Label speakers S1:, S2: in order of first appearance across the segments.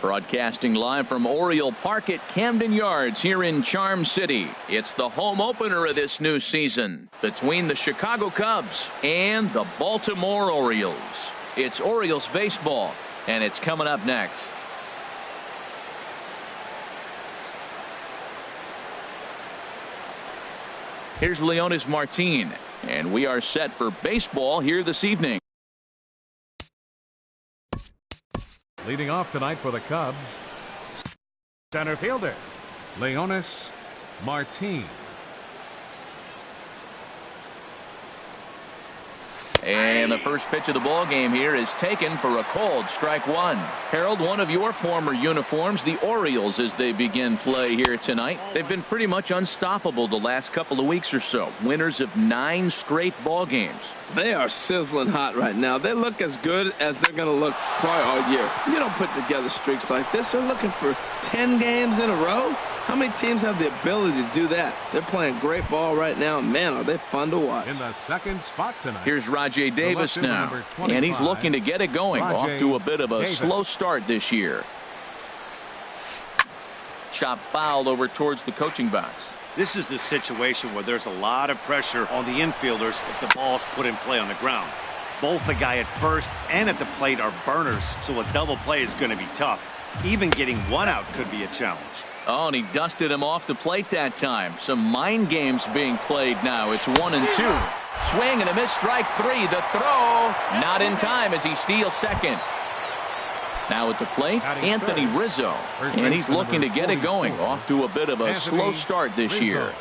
S1: Broadcasting live from Oriole Park at Camden Yards here in Charm City. It's the home opener of this new season between the Chicago Cubs and the Baltimore Orioles. It's Orioles baseball, and it's coming up next. Here's Leonis Martin, and we are set for baseball here this evening.
S2: Leading off tonight for the Cubs, center fielder, Leonis Martin.
S1: And the first pitch of the ball game here is taken for a called strike one. Harold, one of your former uniforms, the Orioles, as they begin play here tonight. They've been pretty much unstoppable the last couple of weeks or so. Winners of 9 straight ball games.
S3: They are sizzling hot right now. They look as good as they're going to look probably all year. You don't put together streaks like this. They're looking for 10 games in a row. How many teams have the ability to do that? They're playing great ball right now. Man, are they fun to watch.
S2: In the second spot tonight.
S1: Here's Rajay Davis now. And he's looking to get it going. Off to a bit of a slow start this year. Chop fouled over towards the coaching box.
S4: This is the situation where there's a lot of pressure on the infielders if the ball's put in play on the ground. Both the guy at first and at the plate are burners, so a double play is going to be tough. Even getting one out could be a challenge.
S1: Oh, and he dusted him off the plate that time. Some mind games being played now. It's 1-2. Swing and a miss, strike 3. The throw not in time as he steals second. Now at the plate, Anthony Rizzo. And he's looking to get it going. Off to a bit of a slow start this year.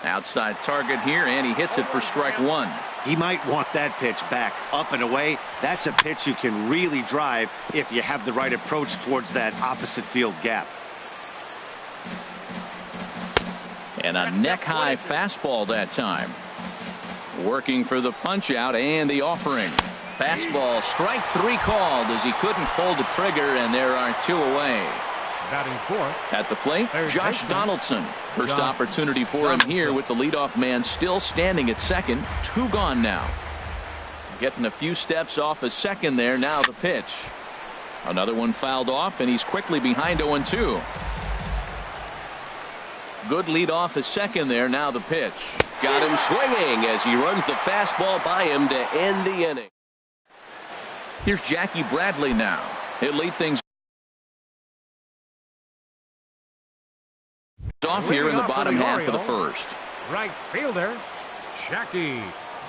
S1: Outside target here, and he hits it for strike 1.
S4: He might want that pitch back, up and away. That's a pitch you can really drive if you have the right approach towards that opposite field gap.
S1: And a neck-high fastball that time. Working for the punch-out and the offering. Fastball, strike 3 called as he couldn't pull the trigger, and there are 2 away.
S2: Batting fourth.
S1: At the plate, Josh Donaldson. First opportunity for him here with the leadoff man still standing at second. 2 gone now. Getting a few steps off a second there. Now the pitch. Another one fouled off, and he's quickly behind 0-2. Good lead off his second there. Now the pitch. Got him swinging as he runs the fastball by him to end the inning. Here's Jackie Bradley now. He'll lead things off here in the bottom half of the first.
S2: Right fielder, Jackie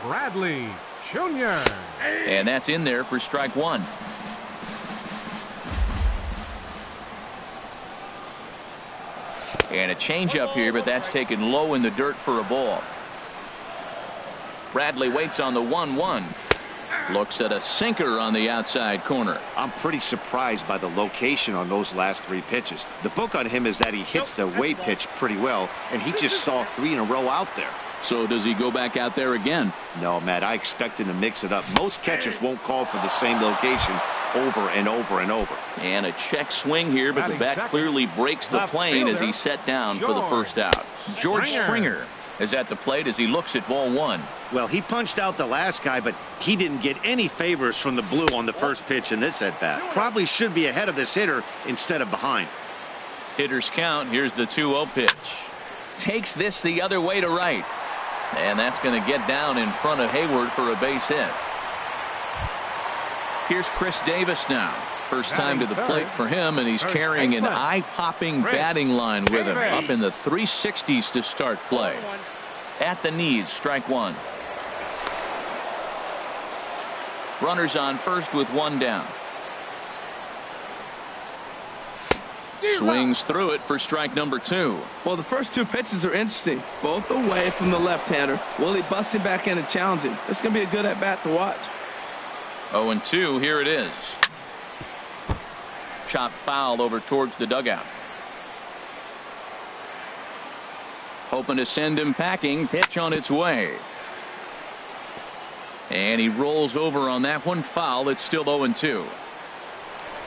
S2: Bradley Jr.
S1: And that's in there for strike 1. And a changeup here, but that's taken low in the dirt for a ball. Bradley waits on the 1-1. Looks at a sinker on the outside corner.
S4: I'm pretty surprised by the location on those last 3 pitches. The book on him is that he hits the way pitch pretty well, and he just saw 3 in a row out there.
S1: So does he go back out there again?
S4: No, Matt, I expect him to mix it up. Most catchers won't call for the same location over and over and over.
S1: And a check swing here, but the bat clearly breaks the plane as he's set down for the first out. George Springer is at the plate as he looks at ball 1.
S4: Well, he punched out the last guy, but he didn't get any favors from the blue on the first pitch in this at-bat. Probably should be ahead of this hitter instead of behind.
S1: Hitters count. Here's the 2-0 pitch. Takes this the other way to right. And that's going to get down in front of Hayward for a base hit. Here's Chris Davis now. First time to the plate for him, and he's carrying an eye-popping batting line with him. Up in the 360s to start play. At the knees, strike 1. Runners on first with 1 down. Swings through it for strike number 2.
S3: Well, the first 2 pitches are interesting. Both away from the left-hander. Will he bust him back in and challenge him? It's going to be a good at-bat to watch.
S1: 0-2, here it is. Chop foul over towards the dugout. Hoping to send him packing. Pitch on its way. And he rolls over on that one. Foul. It's still 0-2.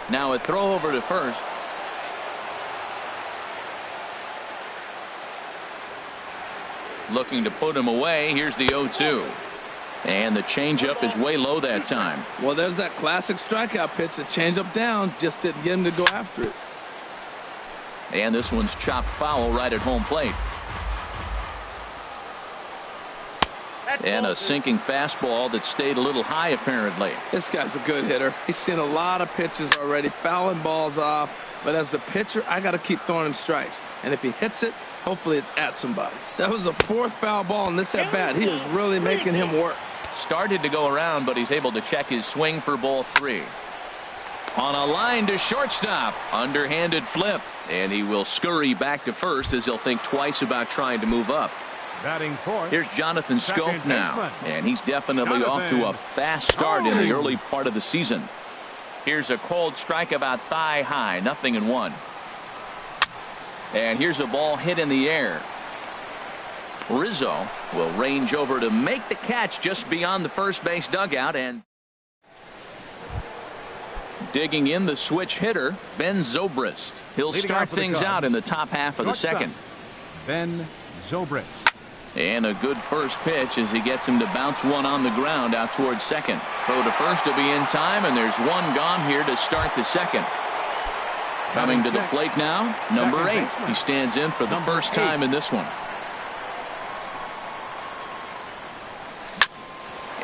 S1: Now a throw over to first. Looking to put him away. Here's the 0-2. And the changeup is way low that time.
S3: Well, there's that classic strikeout pitch. The changeup down just didn't get him to go after it.
S1: And this one's chopped foul right at home plate. And a sinking fastball that stayed a little high apparently.
S3: This guy's a good hitter. He's seen a lot of pitches already, fouling balls off. But as the pitcher, I got to keep throwing him strikes. And if he hits it, hopefully it's at somebody. That was the 4th foul ball in this at bat. He is really making him work.
S1: Started to go around, but he's able to check his swing for ball 3. On a line to shortstop. Underhanded flip. And he will scurry back to first as he'll think twice about trying to move up.
S2: Batting fourth.
S1: Here's Jonathan Scope now. And he's definitely off to a fast start in the early part of the season. Here's a cold strike about thigh high. 0-1. And here's a ball hit in the air. Rizzo will range over to make the catch just beyond the first base dugout. And digging in the switch hitter, Ben Zobrist. He'll start things out in the top half of the second.
S2: Ben Zobrist.
S1: And a good first pitch as he gets him to bounce one on the ground out towards second. Throw to first to be in time, and there's one gone here to start the second. Coming to the plate now, number 8. He stands in for the first time in this one.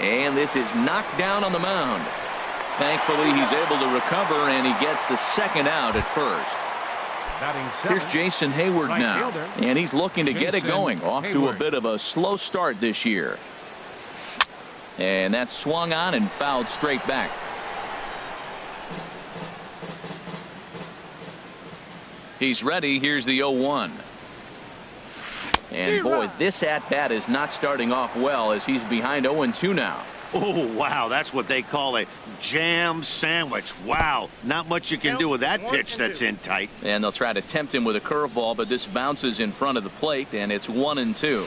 S1: And this is knocked down on the mound. Thankfully, he's able to recover, and he gets the second out at first. Here's Jason Hayward now, and he's looking to get it going. Off to a bit of a slow start this year. And that's swung on and fouled straight back. He's ready. Here's the 0-1. And boy, this at-bat is not starting off well as he's behind 0-2 now.
S4: Oh, wow, that's what they call a jam sandwich. Wow, not much you can do with that pitch that's in tight.
S1: And they'll try to tempt him with a curveball, but this bounces in front of the plate, and it's 1-2.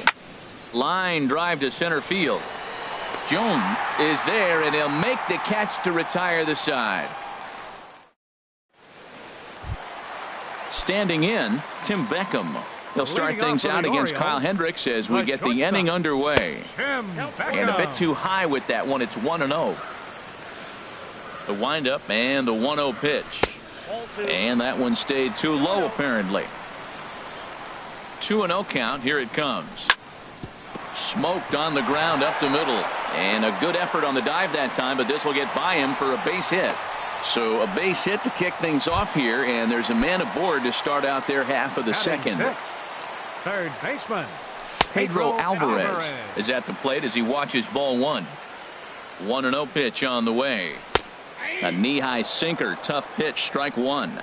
S1: Line drive to center field. Jones is there, and he'll make the catch to retire the side. Standing in, Tim Beckham. He'll start things out against Kyle Hendricks as we get the inning underway. And a bit too high with that one. It's 1-0. The windup and the 1-0 pitch. And that one stayed too low apparently. 2-0 count. Here it comes. Smoked on the ground up the middle. And a good effort on the dive that time, but this will get by him for a base hit. So a base hit to kick things off here, and there's a man aboard to start out their half of the second.
S2: Third baseman
S1: Pedro Alvarez is at the plate as he watches ball 1. 1-0 pitch on the way. A knee-high sinker, tough pitch, strike 1.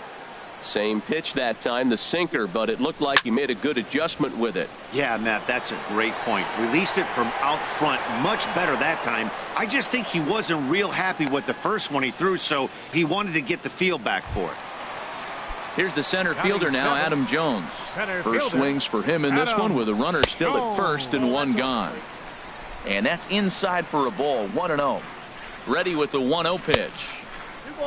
S1: Same pitch that time, the sinker, but it looked like he made a good adjustment with it.
S4: Yeah, Matt, that's a great point. Released it from out front much better that time. I just think he wasn't real happy with the first one he threw, so he wanted to get the feel back for it.
S1: Here's the center fielder now, Adam Jones. First swings for him in this one with a runner still at first and one gone. And that's inside for a ball, 1-0. Ready with the 1-0 pitch.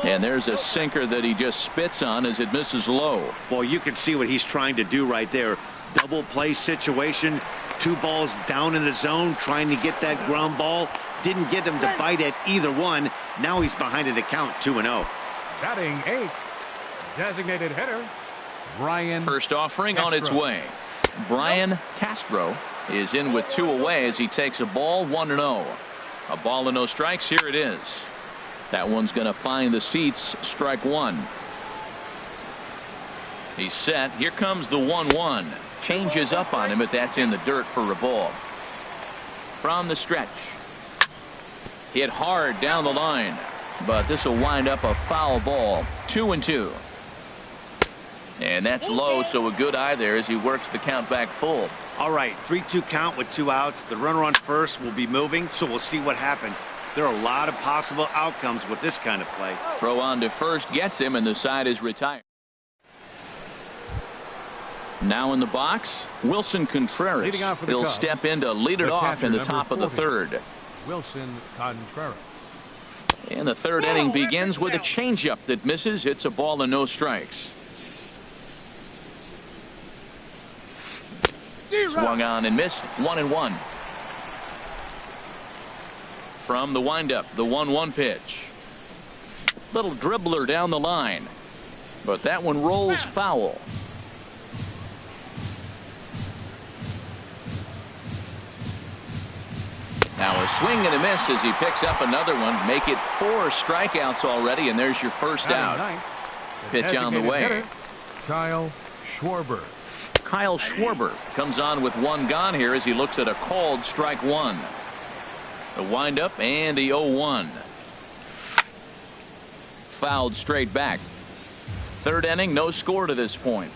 S1: And there's a sinker that he just spits on as it misses low.
S4: Boy, you can see what he's trying to do right there. Double play situation. 2 balls down in the zone, trying to get that ground ball. Didn't get him to bite at either one. Now he's behind in the count, 2-0.
S2: Batting 8. Designated hitter Brian.
S1: First offering
S2: Castro.
S1: on its way. Brian Castro is in with 2 away as he takes a ball, 1-0. A ball and no strikes. Here it is. That one's going to find the seats. Strike 1. He's set. Here comes the 1-1. Changes up on him, but that's in the dirt for a ball. From the stretch. Hit hard down the line, but this will wind up a foul ball. 2-2. And that's low, so a good eye there as he works the count back full.
S4: All right, 3-2 count with 2 outs. The runner on first will be moving, so we'll see what happens. There are a lot of possible outcomes with this kind of play.
S1: Throw on to first gets him, and the side is retired. Now in the box, Wilson Contreras. He'll step in to lead it off in the top of the third.
S2: Wilson Contreras.
S1: And the third inning begins with a changeup that misses. It's a ball and no strikes. Swung on and missed. 1-1. From the windup, the 1-1 pitch. Little dribbler down the line, but that one rolls foul. Now a swing and a miss as he picks up another one. Make it 4 strikeouts already, and there's your first out.
S2: Ninth,
S1: Pitch on the way.
S2: hitter, Kyle Schwarber.
S1: Kyle Schwarber comes on with 1 gone here as he looks at a called strike 1. The windup and the 0-1. Fouled straight back. 3rd inning, no score to this point.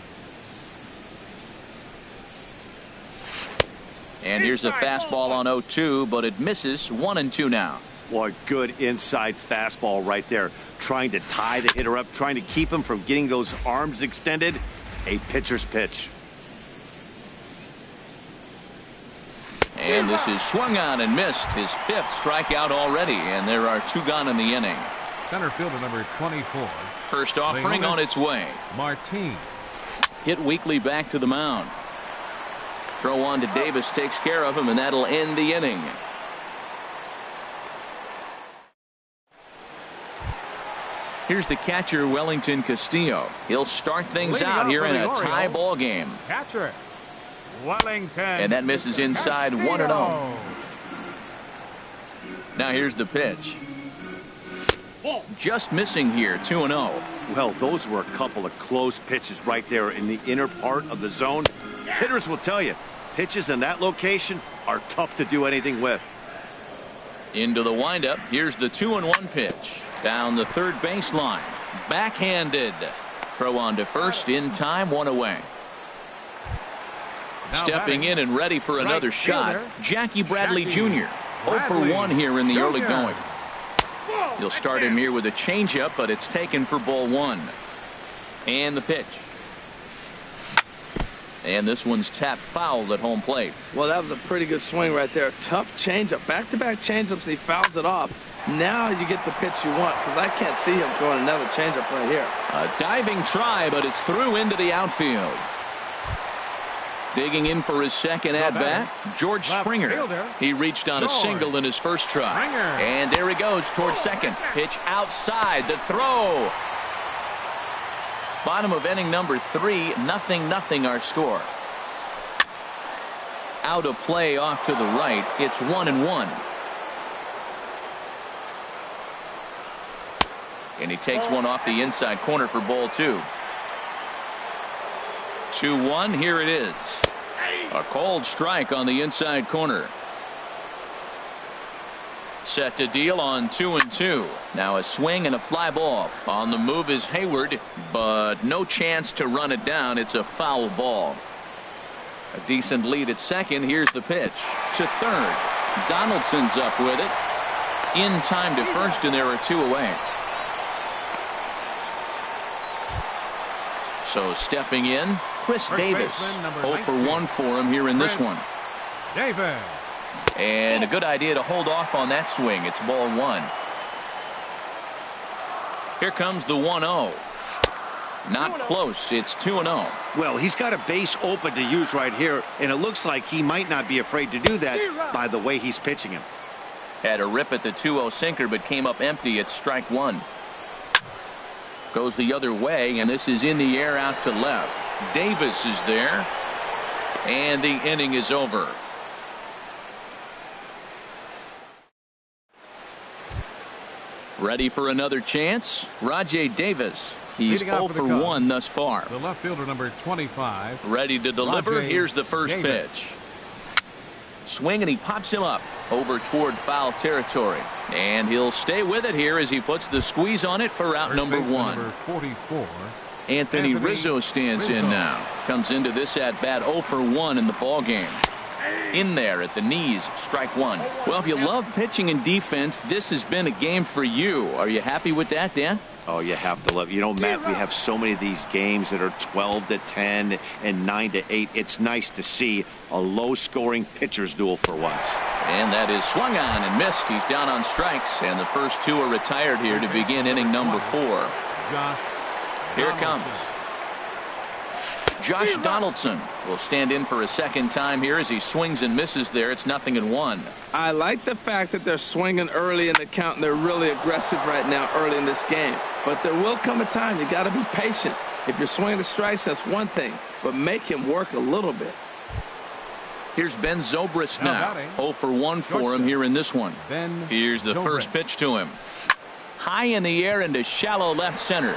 S1: And here's a fastball on 0-2, but it misses. 1-2 now.
S4: Boy, good inside fastball right there. Trying to tie the hitter up, trying to keep him from getting those arms extended. A pitcher's pitch.
S1: And this is swung on and missed. His 5th strikeout already, and there are 2 gone in the inning.
S2: Center fielder number 24.
S1: First offering on its way.
S2: Martin.
S1: Hit weakly back to the mound. Throw on to Davis takes care of him, and that'll end the inning. Here's the catcher, Wellington Castillo. He'll start things out here in a tie ball game.
S2: Catcher Wellington.
S1: And that misses inside. 1-0. Now here's the pitch. Just missing here. 2-0.
S4: Well, those were a couple of close pitches right there in the inner part of the zone. Hitters will tell you, pitches in that location are tough to do anything with.
S1: Into the windup. Here's the 2-1 pitch. Down the 3rd baseline. Backhanded. Throw on to first in time. 1 away. Stepping in and ready for another shot, Jackie Bradley Jr. 0 for 1 here in the early going. He'll start him here with a changeup, but it's taken for ball 1. And the pitch. And this one's tapped foul at home plate.
S3: Well, that was a pretty good swing right there. Tough changeup. Back-to-back changeups. He fouls it off. Now you get the pitch you want, because I can't see him throwing another changeup right here.
S1: A diving try, but it's through into the outfield. Digging in for his 2nd at-bat, George Springer. He reached on a single in his first try. And there he goes towards second. Pitch outside. The throw. Bottom of inning number 3. 0-0 our score. Out of play off to the right. It's 1-1. And he takes one off the inside corner for ball 2. 2-1. Here it is. A called strike on the inside corner. Set to deal on 2-2. Now a swing and a fly ball. On the move is Hayward, but no chance to run it down. It's a foul ball. A decent lead at second. Here's the pitch to third. Donaldson's up with it. In time to first, and there are 2 away. So stepping in, Chris Davis. 0 for 1 for him here in this one.
S2: Davis.
S1: And a good idea to hold off on that swing. It's ball 1. Here comes the 1-0. Not close. It's 2-0.
S4: Well, he's got a base open to use right here, and it looks like he might not be afraid to do that by the way he's pitching him.
S1: Had a rip at the 2-0 sinker, but came up empty at strike 1. Goes the other way, and this is in the air out to left. Davis is there, and the inning is over. Ready for another chance? Rajay Davis. He's 0 for 1 thus far.
S2: The left fielder number 25.
S1: Ready to deliver.
S2: Rajay
S1: Here's the first
S2: Davis.
S1: pitch. Swing, and he pops him up over toward foul territory. And he'll stay with it here as he puts the squeeze on it for out number 1.
S2: Number 44.
S1: Anthony Rizzo stands in now. Comes into this at bat 0 for 1 in the ball game. In there at the knees, strike 1. Well, if you love pitching and defense, this has been a game for you. Are you happy with that, Dan?
S4: Oh, you have to love. You know, Matt, we have so many of these games that are 12-10 and 9-8. It's nice to see a low-scoring pitcher's duel for once.
S1: And that is swung on and missed. He's down on strikes, and the first 2 are retired here to begin inning number 4. Here it comes. Josh Donaldson will stand in for a second time here as he swings and misses there. It's 0-1.
S3: I like the fact that they're swinging early in the count, and they're really aggressive right now early in this game. But there will come a time you got to be patient. If you're swinging the strikes, that's one thing, but make him work a little bit.
S1: Here's Ben Zobrist now. 0 for 1 for him here in this one. Here's the first pitch to him. High in the air into shallow left center.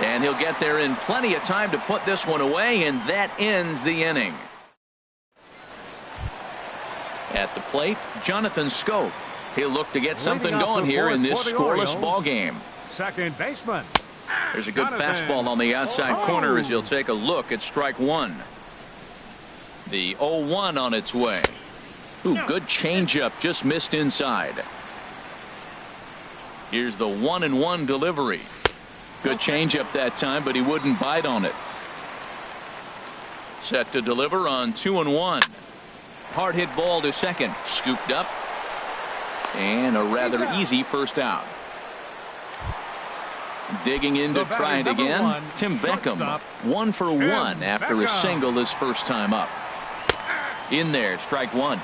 S1: And he'll get there in plenty of time to put this one away, and that ends the inning. At the plate, Jonathan Scope. He'll look to get something going here in this scoreless ball game.
S2: Second baseman.
S1: There's a good fastball on the outside corner as he'll take a look at strike one. The 0-1 on its way. Ooh, good changeup, just missed inside. Here's the 1-1 delivery. Good changeup that time, but he wouldn't bite on it. Set to deliver on 2-1. Hard hit ball to second. Scooped up. And a rather easy first out. Digging in to try it again. Tim Beckham. 1 for 1 after a single his first time up. In there, strike one.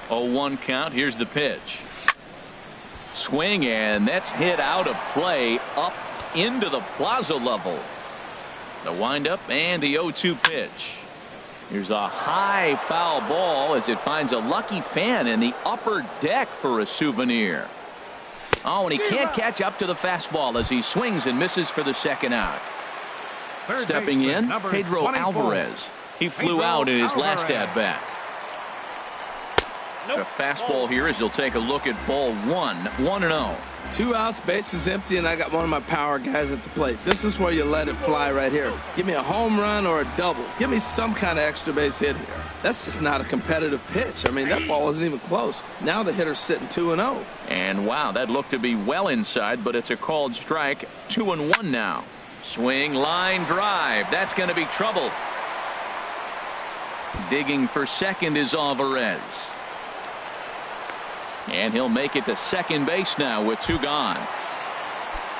S1: 0-1 count. Here's the pitch. Swing, and that's hit out of play up into the plaza level. The windup and the 0-2 pitch. Here's a high foul ball as it finds a lucky fan in the upper deck for a souvenir. Oh, and he can't catch up to the fastball as he swings and misses for the second out. Stepping in, Pedro Alvarez. He flew out in his last at-bat. The fastball here as he'll take a look at ball one. 1-0.
S3: 2 outs, bases empty, and I got one of my power guys at the plate. This is where you let it fly right here. Give me a home run or a double. Give me some kind of extra base hit here. That's just not a competitive pitch. I mean, that ball wasn't even close. Now the hitter's sitting 2-0.
S1: And wow, that looked to be well inside, but it's a called strike. 2-1 now. Swing, line drive. That's going to be trouble. Digging for second is Alvarez. And he'll make it to second base now with 2 gone.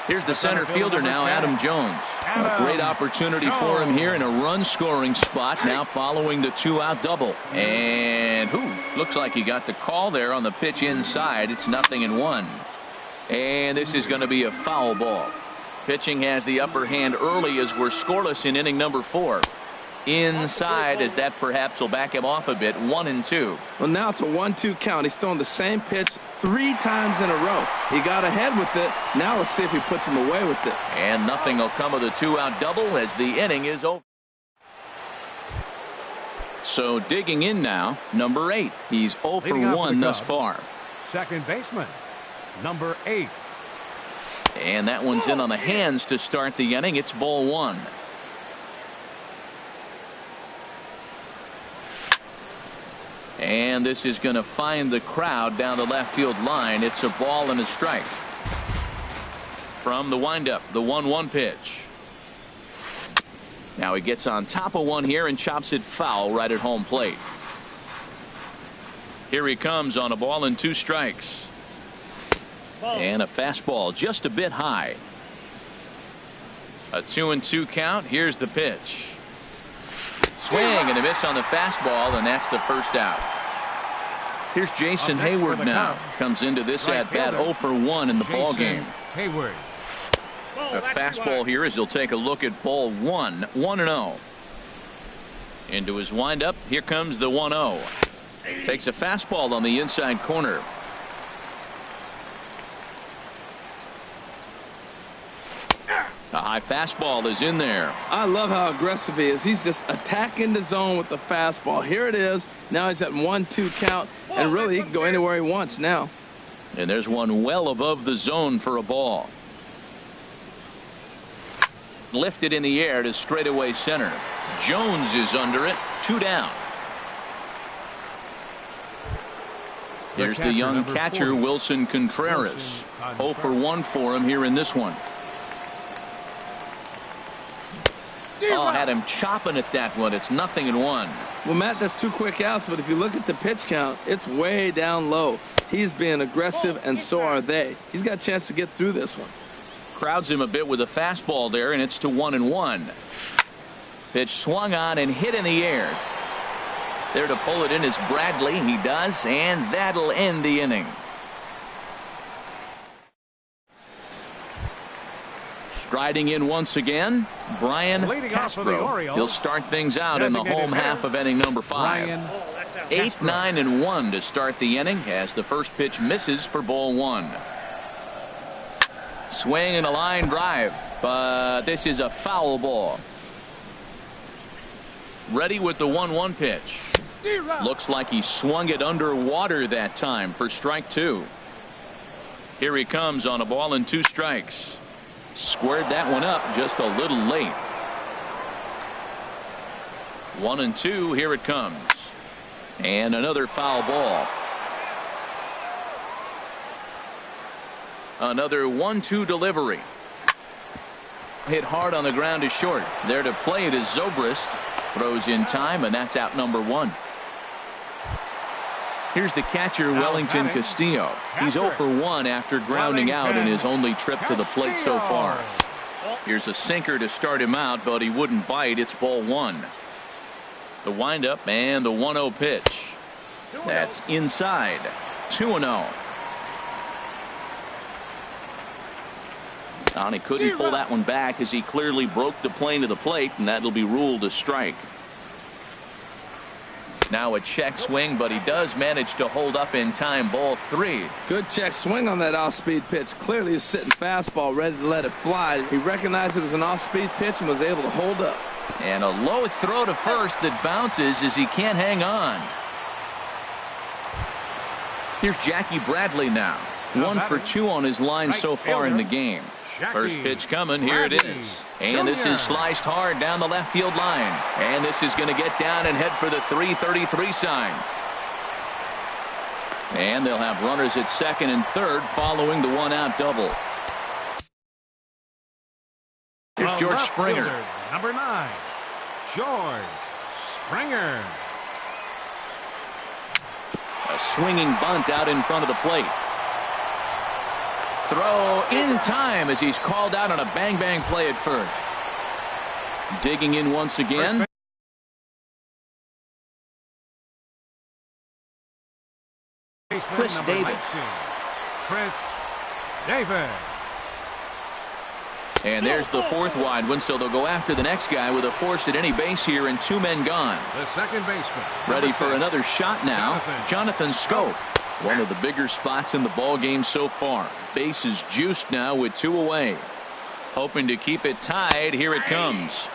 S1: Here's the center fielder now, Adam Jones. A great opportunity for him here in a run-scoring spot now following the 2-out double. And looks like he got the call there on the pitch inside. It's 0-1. And this is going to be a foul ball. Pitching has the upper hand early as we're scoreless in inning number 4. Inside as that perhaps will back him off a bit. 1-2.
S3: Well, now it's a 1-2 count. He's throwing the same pitch 3 times in a row. He got ahead with it. Now let's see if he puts him away with it.
S1: And nothing will come of the 2-out double as the inning is over. So digging in now, number 8. He's 0 for 1 thus far.
S2: Second baseman, number 8.
S1: And that one's in on the hands to start the inning. It's ball 1. And this is going to find the crowd down the left field line. It's a ball and a strike. From the windup, the 1-1 pitch. Now he gets on top of one here and chops it foul right at home plate. Here he comes on a ball and 2 strikes. And a fastball just a bit high. A 2-2 count. Here's the pitch. Swing and a miss on the fastball, and that's the first out. Here's Jason Hayward now. Comes into this at-bat 0 for 1 in the ball game.
S2: Hayward.
S1: A fastball here as he'll take a look at ball 1. 1-0. Into his windup. Here comes the 1-0. Takes a fastball on the inside corner. A high fastball is in there.
S3: I love how aggressive he is. He's just attacking the zone with the fastball. Here it is. Now he's at 1-2 count, and really he can go anywhere he wants now.
S1: And there's one well above the zone for a ball. Lifted in the air to straightaway center. Jones is under it. 2 down. Here's the young catcher, Wilson Contreras. 0 for 1 for him here in this one. Oh, had him chopping at that one. It's 0-1.
S3: Well, Matt, that's 2 quick outs, but if you look at the pitch count, it's way down low. He's being aggressive, and so are they. He's got a chance to get through this one.
S1: Crowds him a bit with a fastball there, and it's to 1-1. Pitch swung on and hit in the air. There to pull it in is Bradley. He does, and that'll end the inning. Striding in once again, Brian Castro. He'll start things out in the home half of inning number 5. 8-9-1 to start the inning as the first pitch misses for ball 1. Swing and a line drive, but this is a foul ball. Ready with the 1-1 pitch. Looks like he swung it underwater that time for strike 2. Here he comes on a ball and 2 strikes. Squared that one up just a little late. 1-2. Here it comes. And another foul ball. Another 1-2 delivery. Hit hard on the ground to short. There to play it is Zobrist. Throws in time, and that's out number 1. Here's the catcher, Wellington Castillo. He's 0 for 1 after grounding out in his only trip to the plate so far. Here's a sinker to start him out, but he wouldn't bite. It's ball 1. The windup and the 1-0 pitch. That's inside. 2-0. And he couldn't pull that one back as he clearly broke the plane to the plate, and that'll be ruled a strike. Now a check swing, but he does manage to hold up in time. Ball 3.
S3: Good check swing on that off-speed pitch. Clearly he's sitting fastball ready to let it fly. He recognized it was an off-speed pitch and was able to hold up.
S1: And a low throw to first that bounces as he can't hang on. Here's Jackie Bradley now. 1 for 2 on his line so far in the game. First pitch coming. Here it is. And this is sliced hard down the left field line. And this is going to get down and head for the 333 sign. And they'll have runners at second and third following the 1-out double. Here's George Springer.
S2: Number 9, George Springer.
S1: A swinging bunt out in front of the plate. Throw in time as he's called out on a bang-bang play at first. Digging in once again. Chris Davis. And there's the 4th wide one, so they'll go after the next guy with a force at any base here and 2 men gone.
S2: The second baseman.
S1: Ready for another shot now. Jonathan Schoop. One of the bigger spots in the ball game so far. Base is juiced now with 2 away. Hoping to keep it tied. Here it comes.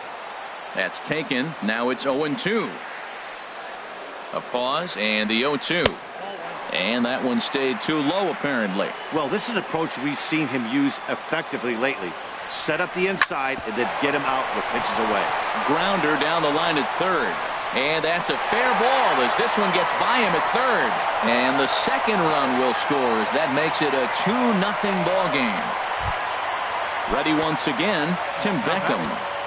S1: That's taken. Now it's 0-2. A pause and the 0-2. And that one stayed too low apparently.
S4: Well, this is an approach we've seen him use effectively lately. Set up the inside and then get him out with pitches away.
S1: Grounder down the line at third. And that's a fair ball as this one gets by him at third. And the second run will score as that makes it a 2-0 ball game. Ready once again, Tim Beckham.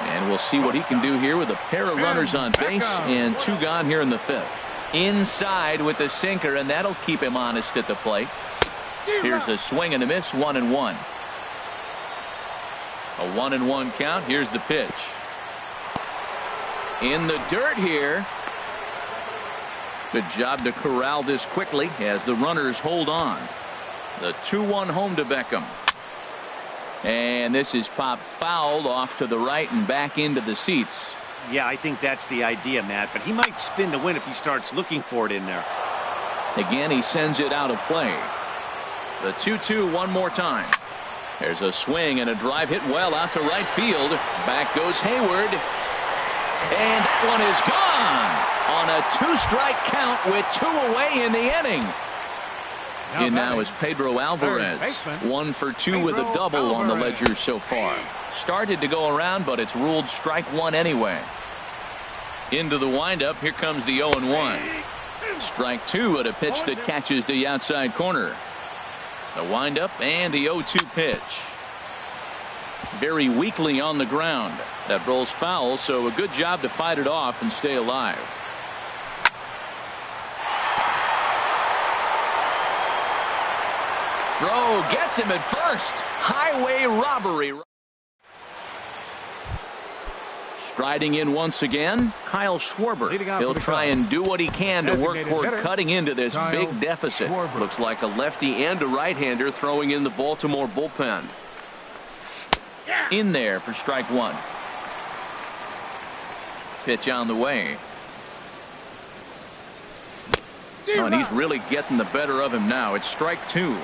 S1: And we'll see what he can do here with a pair of runners on base and 2 gone here in the 5th. Inside with the sinker, and that'll keep him honest at the plate. Here's a swing and a miss, 1-1. A 1-1 count. Here's the pitch. In the dirt here. Good job to corral this quickly as the runners hold on. The 2-1 home to Beckham. And this is popped fouled off to the right and back into the seats.
S4: Yeah, I think that's the idea, Matt, but he might spin to win if he starts looking for it in there.
S1: Again, he sends it out of play. The 2-2 one more time. There's a swing and a drive hit well out to right field. Back goes Hayward. And that one is gone on a 2-strike count with 2 away in the inning. In now is Pedro Alvarez. 1 for 2 with a double on the ledger so far. Started to go around, but it's ruled strike 1 anyway. Into the windup. Here comes the 0-1. Strike 2 at a pitch that catches the outside corner. The windup and the 0-2 pitch. Very weakly on the ground. That rolls foul, so a good job to fight it off and stay alive. throw gets him at first. Highway robbery. Striding in once again, Kyle Schwarber. He'll try and do what he can to work toward cutting into this big deficit. Looks like a lefty and a right-hander throwing in the Baltimore bullpen. In there for strike one. Pitch on the way. Oh, and he's really getting the better of him now. It's strike two.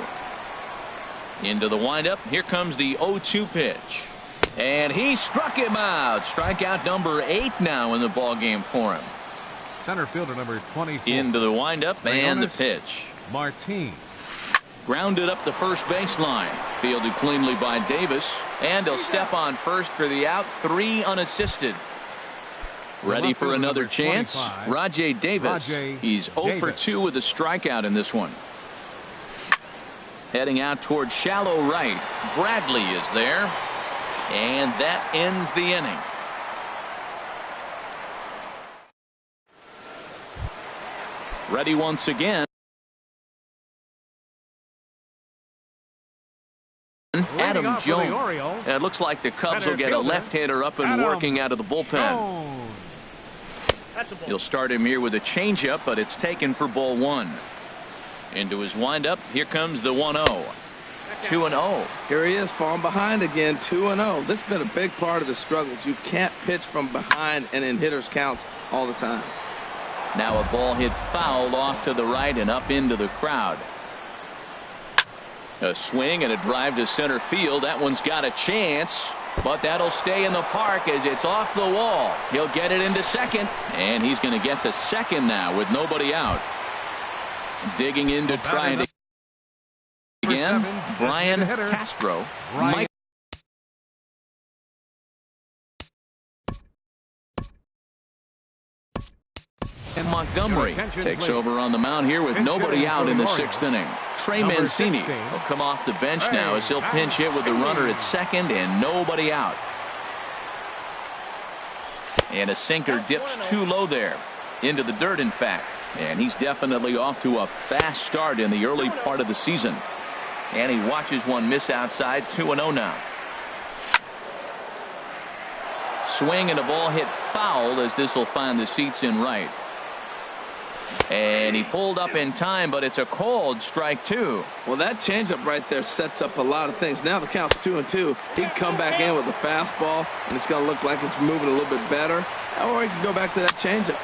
S1: Into the windup. Here comes the 0-2 pitch. And he struck him out. Strikeout number 8 now in the ball game for him.
S2: Center fielder number 24.
S1: Into the windup and the pitch.
S2: Martin.
S1: Grounded up the first baseline. Fielded cleanly by Davis. And he'll step on first for the out. 3 unassisted. Ready for another chance. Rajay Davis. He's 0 for 2 with a strikeout in this one. Heading out toward shallow right. Bradley is there. And that ends the inning. Ready once again. Adam Jones. It looks like the Cubs will get a left-hander up and working out of the bullpen. He'll start him here with a changeup, but it's taken for ball 1. Into his windup. Here comes the 1-0. 2-0.
S3: Here he is, falling behind again, 2-0. This has been a big part of the struggles. You can't pitch from behind and in hitters' counts all the time.
S1: Now a ball hit foul off to the right and up into the crowd. A swing and a drive to center field. That one's got a chance, but that'll stay in the park as it's off the wall. He'll get it into second, and he's going to get to second now with nobody out. Digging in to try it again. Brian Castro. Mike. And Montgomery takes over on the mound here with nobody out in the 6th inning. Trey Mancini will come off the bench now as he'll pinch hit with the runner at second and nobody out. And a sinker dips too low there. Into the dirt, in fact. And he's definitely off to a fast start in the early part of the season. And he watches one miss outside. 2-0 now. Swing and a ball hit foul as this will find the seats in right. And he pulled up in time, but it's a called strike 2.
S3: Well, that changeup right there sets up a lot of things. Now the count's 2-2. He can come back in with a fastball, and it's going to look like it's moving a little bit better. Or he can go back to that changeup.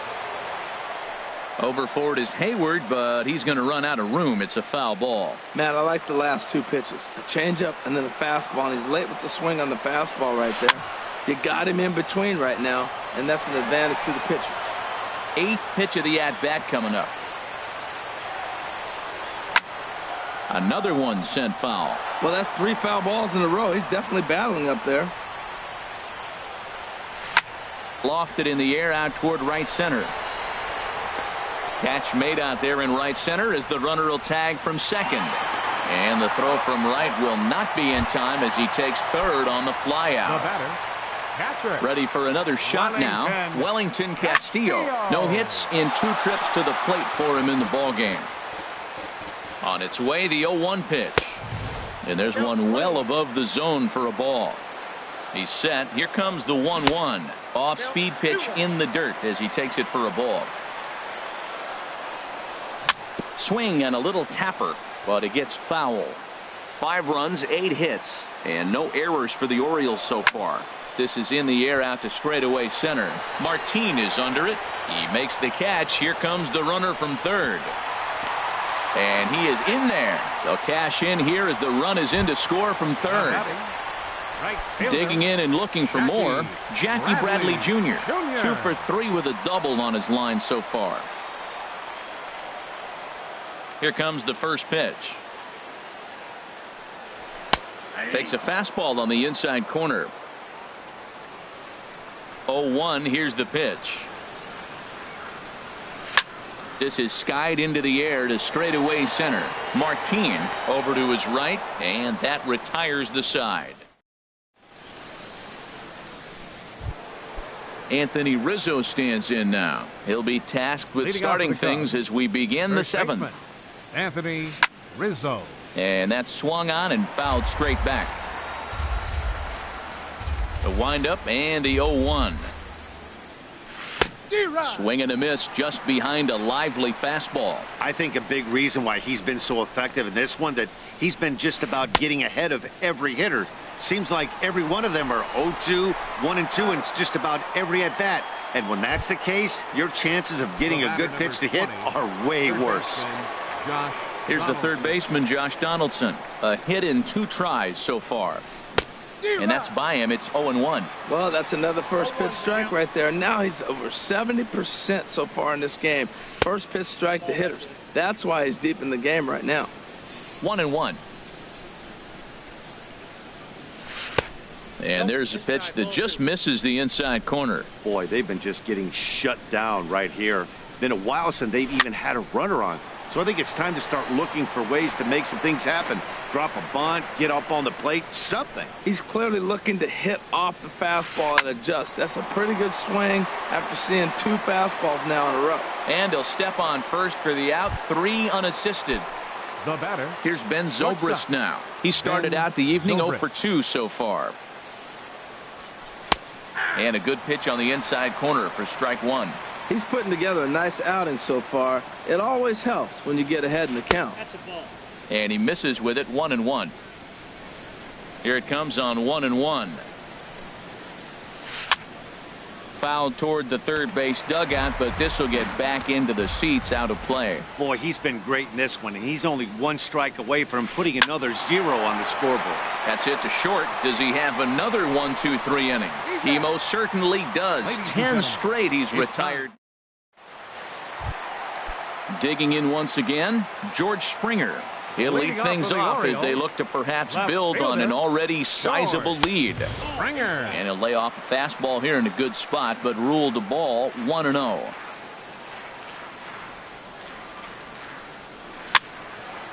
S1: Over for it is Hayward, but he's going to run out of room. It's a foul ball.
S3: Man, I like the last 2 pitches. A changeup and then a fastball, and he's late with the swing on the fastball right there. You got him in between right now, and that's an advantage to the pitcher.
S1: 8th pitch of the at-bat coming up. Another one sent foul.
S3: Well, that's 3 foul balls in a row. He's definitely battling up there.
S1: Lofted in the air out toward right center. Catch made out there in right center as the runner will tag from second. And the throw from right will not be in time as he takes third on the fly out. Ready for another shot now. Wellington Castillo. No hits in 2 trips to the plate for him in the ball game. On its way, the 0-1 pitch. And there's one well above the zone for a ball. He's set. Here comes the 1-1. Off-speed pitch in the dirt as he takes it for a ball. Swing and a little tapper, but it gets foul. 5 runs, 8 hits, and no errors for the Orioles so far. This is in the air out to straightaway center. Martin is under it. He makes the catch. Here comes the runner from third. And he is in there. They'll cash in here as the run is in to score from third. Digging in and looking for more, Jackie Bradley Jr. 2 for 3 with a double on his line so far. Here comes the first pitch. Takes a fastball on the inside corner. 0-1. Here's the pitch. This is skied into the air to straightaway center. Martin over to his right, and that retires the side. Anthony Rizzo stands in now. He'll be tasked with starting things as we begin the 7th.
S2: Anthony Rizzo.
S1: And that's swung on and fouled straight back. The windup and the 0-1. Swing and a miss just behind a lively fastball.
S4: I think a big reason why he's been so effective in this one, that he's been just about getting ahead of every hitter. Seems like every one of them are 0-2, 1-2, and it's just about every at-bat. And when that's the case, your chances of getting a good pitch to hit are way worse.
S1: Here's the third baseman, Josh Donaldson. A hit in 2 tries so far. And that's by him. It's 0-1.
S3: Well, that's another first pitch strike right there. Now he's over 70% so far in this game. First pitch strike to hitters. That's why he's deep in the game right now.
S1: 1-1. And there's a pitch that just misses the inside corner.
S4: Boy, they've been just getting shut down right here. Been a while since they've even had a runner on. So I think it's time to start looking for ways to make some things happen. Drop a bunt, get up on the plate, something.
S3: He's clearly looking to hit off the fastball and adjust. That's a pretty good swing after seeing 2 fastballs now in a row.
S1: And he'll step on first for the out, 3 unassisted.
S2: The batter.
S1: Here's Ben Zobrist now. He started out the evening 0 for 2 so far. And a good pitch on the inside corner for strike 1.
S3: He's putting together a nice outing so far. It always helps when you get ahead in the count.
S1: And he misses with it, 1-1. Here it comes on 1-1. Fouled toward the third base dugout, but this will get back into the seats, out of play.
S4: Boy, he's been great in this one, and he's only 1 strike away from putting another 0 on the scoreboard.
S1: That's hit to short. Does he have another 1-2-3 inning? He most certainly does. 10 straight he's retired. Digging in once again, George Springer. He'll lead things off as they look to perhaps build on an already sizable lead. And he'll lay off a fastball here in a good spot, but ruled the ball 1-0.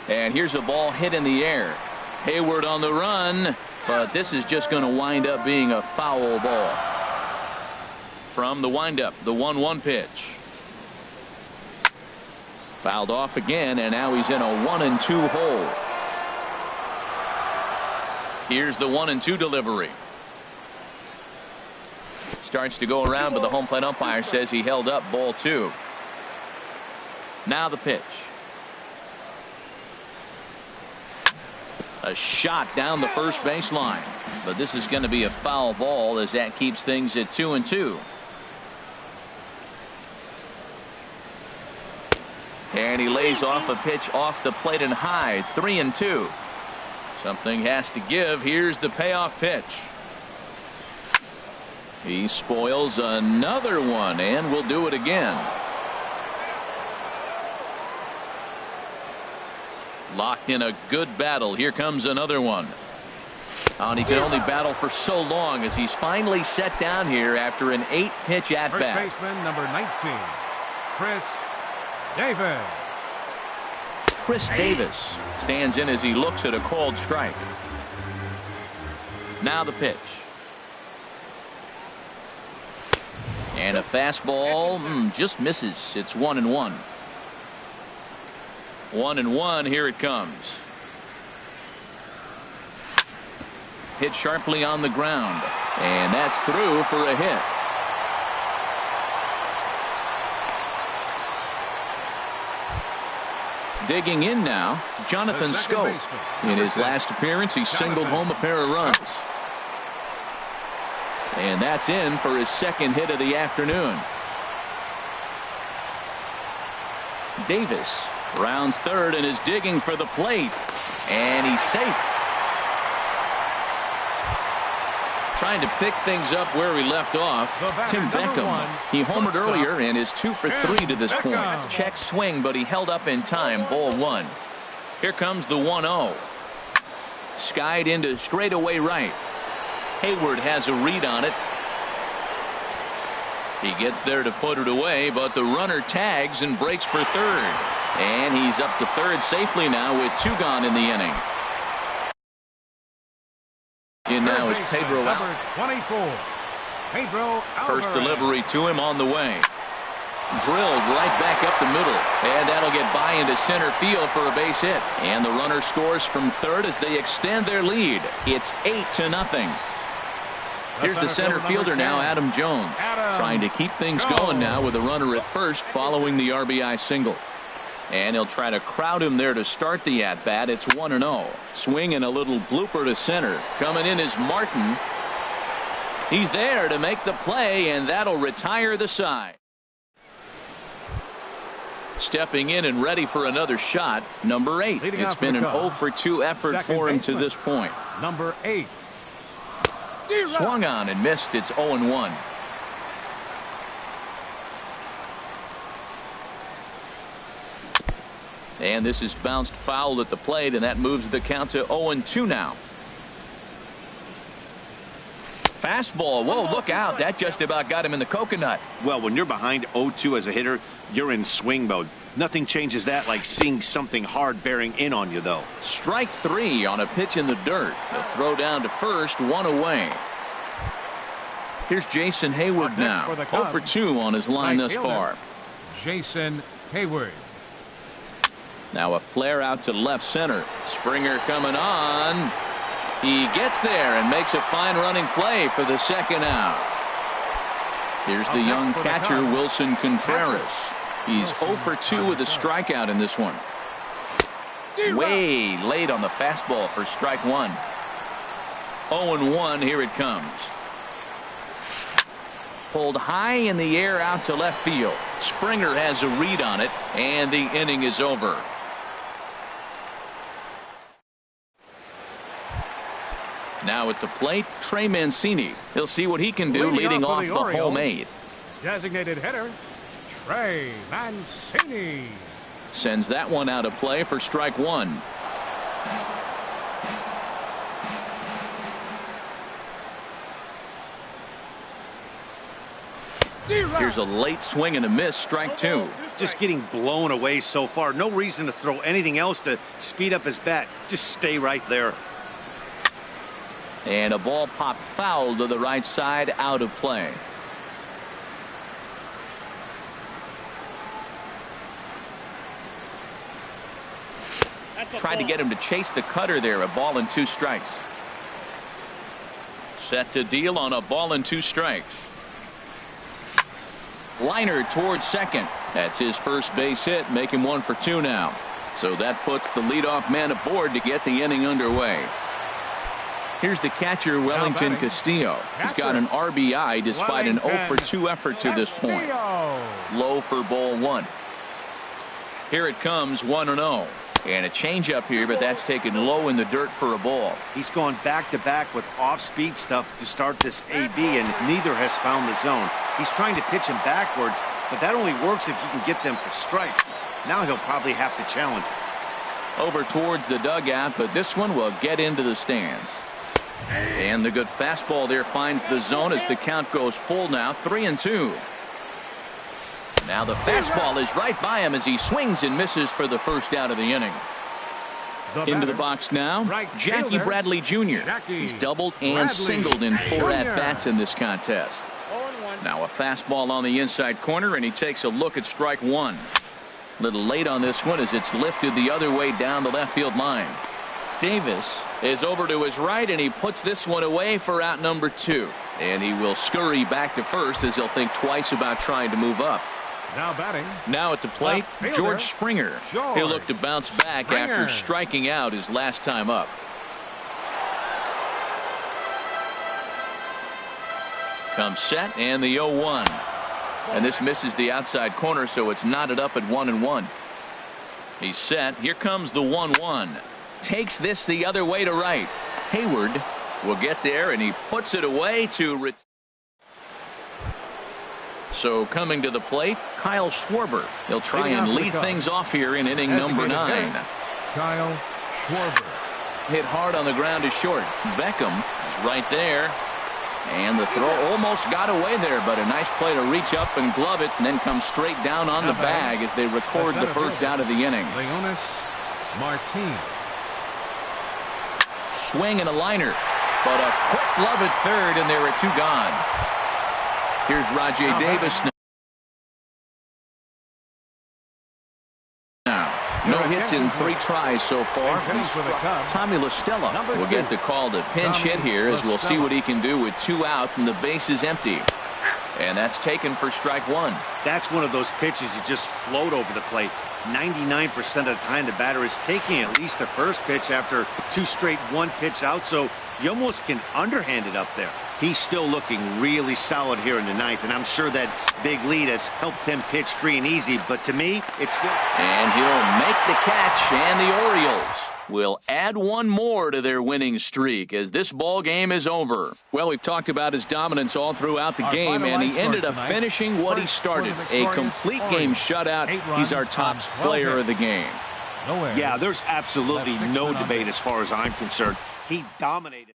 S1: And here's a ball hit in the air. Hayward on the run, but this is just going to wind up being a foul ball. From the windup, the 1-1 pitch. Fouled off again, and now he's in a 1-2 hole. Here's the 1-2 delivery. Starts to go around, but the home plate umpire says he held up, ball 2. Now the pitch. A shot down the first baseline, but this is going to be a foul ball as that keeps things at 2-2. And he lays off a pitch off the plate and high, 3-2. Something has to give. Here's the payoff pitch. He spoils another one and will do it again. Locked in a good battle. Here comes another one. And he can only battle for so long as he's finally set down here after an 8-pitch at-bat.
S2: First baseman number 19, Chris Davis.
S1: Chris Davis stands in as he looks at a called strike. Now the pitch. And a fastball just misses. It's 1-1. 1-1. Here it comes. Hit sharply on the ground, and that's through for a hit. Digging in now, Jonathan Scope. In his last appearance, he singled home a pair of runs. And that's in for his second hit of the afternoon. Davis rounds third and is digging for the plate. And he's safe. Trying to pick things up where he left off. Tim Beckham. He homered earlier and is 2 for 3 to this point. Check swing, but he held up in time. Ball 1. Here comes the 1-0. Skied into straightaway right. Hayward has a read on it. He gets there to put it away, but the runner tags and breaks for third. And he's up to third safely now with 2 gone in the inning. In now is Pedro
S2: number 24, Pedro Alvarez.
S1: First delivery to him on the way. Drilled right back up the middle. And that'll get by into center field for a base hit. And the runner scores from third as they extend their lead. It's 8-0. Here's the center fielder now, Adam Jones. Trying to keep things going now with a runner at first following the RBI single. And he'll try to crowd him there to start the at-bat. It's 1-0. Swing and a little blooper to center. Coming in is Martin. He's there to make the play, and that'll retire the side. Stepping in and ready for another shot, number 8. It's been an 0-for-2 effort for him to this point.
S2: Number 8.
S1: Swung on and missed. It's 0-1. And this is bounced foul at the plate, and that moves the count to 0-2 now. Fastball. Whoa, look out. That just about got him in the coconut.
S4: Well, when you're behind 0-2 as a hitter, you're in swing mode. Nothing changes that like seeing something hard bearing in on you, though.
S1: Strike 3 on a pitch in the dirt. The throw down to first, 1 away. Here's Jason Hayward now. 0-for-2 on his line thus far.
S2: Jason Hayward.
S1: Now a flare out to left center. Springer coming on. He gets there and makes a fine running play for the second out. Here's the young catcher, Wilson Contreras. He's 0-for-2 with a strikeout in this one. Way late on the fastball for strike 1. 0-1, here it comes. Pulled high in the air out to left field. Springer has a read on it, and the inning is over. Now at the plate, Trey Mancini. He'll see what he can do leading off the home 8.
S2: Designated hitter, Trey Mancini.
S1: Sends that one out of play for strike 1. Here's a late swing and a miss, strike 2.
S4: Just getting blown away so far. No reason to throw anything else to speed up his bat. Just stay right there.
S1: And a ball popped foul to the right side, out of play. Tried to get him to chase the cutter there. A ball and 2 strikes. Set to deal on a ball and 2 strikes. Liner towards second. That's his first base hit, make him 1-for-2 now. So that puts the leadoff man aboard to get the inning underway. Here's the catcher, Wellington Castillo. He's got an RBI despite an 0-for-2 effort to this point. Low for ball 1. Here it comes, 1-0. And a changeup here, but that's taken low in the dirt for a ball.
S4: He's gone back-to-back with off-speed stuff to start this AB, and neither has found the zone. He's trying to pitch him backwards, but that only works if you can get them for strikes. Now he'll probably have to challenge.
S1: Over towards the dugout, but this one will get into the stands. And the good fastball there finds the zone as the count goes full now, 3-2. Now the fastball is right by him as he swings and misses for the first out of the inning. Into the box now, Jackie Bradley Jr. He's doubled and singled in 4 at-bats in this contest. Now a fastball on the inside corner, and he takes a look at strike 1. A little late on this one as it's lifted the other way down the left field line. Davis is over to his right, and he puts this one away for out number 2. And he will scurry back to first as he'll think twice about trying to move up.
S2: Now batting.
S1: Now at the plate, George Springer. He'll look to bounce back after striking out his last time up. Comes set, and the 0-1. And this misses the outside corner, so it's knotted up at 1-1. He's set. Here comes the 1-1. Takes this the other way to right. Hayward will get there, and he puts it away to So coming to the plate, Kyle Schwarber. He'll try and lead things off here in inning number 9.
S2: Kyle Schwarber.
S1: Hit hard on the ground to short. Beckham is right there. And the throw almost got away there, but a nice play to reach up and glove it, and then come straight down on the bag as they record the first out of the inning.
S2: Leonis Martin.
S1: Swing and a liner, but a quick glove at third, and there are 2 gone. Here's Rajay Davis. No hits in 3 tries so far.
S2: Hitting for the Cubs,
S1: Tommy LaStella will get the call to pinch hit here as we'll see what he can do with 2 out and the base is empty. And that's taken for strike 1.
S4: That's one of those pitches you just float over the plate. 99% of the time the batter is taking at least the first pitch after 2 straight 1-pitch out, so you almost can underhand it up there. He's still looking really solid here in the 9th, and I'm sure that big lead has helped him pitch free and easy, but to me, it's still...
S1: And he'll make the catch, and the Orioles will add 1 more to their winning streak as this ball game is over. Well, we've talked about his dominance all throughout the game, and he ended up finishing what he started. A complete game shutout. He's our top player of the game.
S4: Yeah, there's absolutely no debate as far as I'm concerned. He dominated.